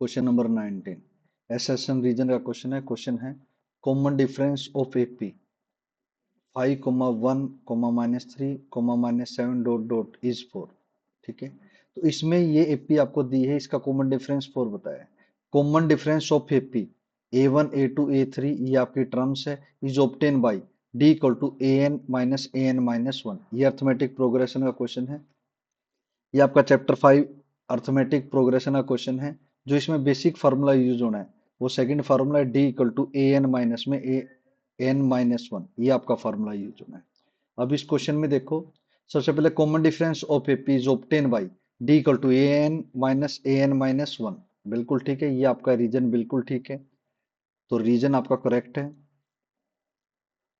Question number 19 SSN reason का question है common difference of AP 5,1,-3,-7 dot dot is 4। ठीक है, तो इसमें ये एपी आपको दी है, इसका कॉमन डिफरेंस 4 बताया है। Common difference of AP A1 A2 A3 ये आपकी टर्म्स है, is obtain by D equal to AN-AN-1। ये अर्थमेटिक प्रोग्रेशन का क्वेश्चन है। ये आपका चैप्टर 5 अर्थमेटिक प्रोग्रेशन का क्वेश्चन है। जो इसमें बेसिक फार्मूला यूज होना है वो सेकंड फार्मूला है D equal to A N minus में ए एन माइनस वन, ये आपका फार्मूला यूज होना है। अब इस क्वेश्चन में देखो, सबसे पहले common difference of AP is obtain by D equal to A N minus one. बिल्कुल ठीक है, ये आपका रीजन बिल्कुल ठीक है, तो रीजन आपका करेक्ट है।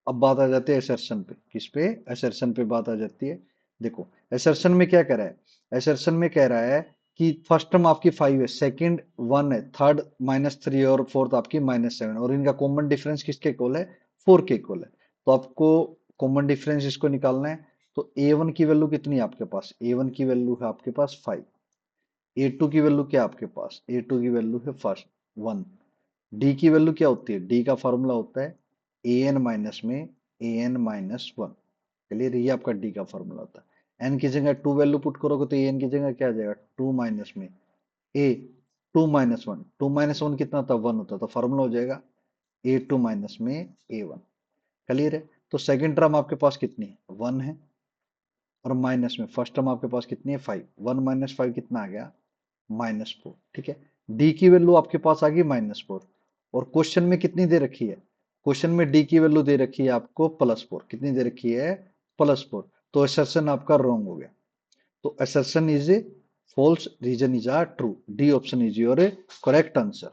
अब बात आ जाती है असर्शन पे। किस पे? असर्शन पे बात आ जाती है। देखो असर्शन में क्या कह रहा है, असर्शन में कह रहा है कि फर्स्ट टर्म आपकी 5 है, सेकंड 1 है, थर्ड -3 और फोर्थ आपकी -7, और इनका कॉमन डिफरेंस किसके इक्वल है? 4 के इक्वल है। तो आपको कॉमन डिफरेंस इसको निकालना है। तो A1 की वैल्यू कितनी है आपके पास? A1 की वैल्यू है आपके पास 5। A2 की वैल्यू क्या है आपके पास? A2 की वैल्यू है फर्स्ट 1। डी की वैल्यू क्या होती है? डी का फॉर्मूला होता है ए एन माइनस में A N minus one. Clear? ये आपका डी का फॉर्मूला होता है। एन की जगह 2 वैल्यू पुट करोगे तो ए एन की जगह क्या आ जाएगा? 2 माइनस में ए 2 माइनस वन। 2 माइनस वन कितना होता है? 1 होता है, तो फॉर्मूला हो जाएगा A2 माइनस में A1। क्लियर है? तो सेकंड टर्म आपके पास कितनी है? 1 है, और माइनस में फर्स्ट टर्म आपके पास कितनी है? 5। 1 माइनस 5 कितना आ गया? -4। ठीक है, डी की वैल्यू आपके पास आ गई -4, और क्वेश्चन में कितनी दे रखी है? क्वेश्चन में डी की वैल्यू दे रखी है आपको +4। कितनी दे रखी है? +4। तो असर्शन आपका रॉन्ग हो गया। तो assertion is a false, reason is a true. D option is your correct answer.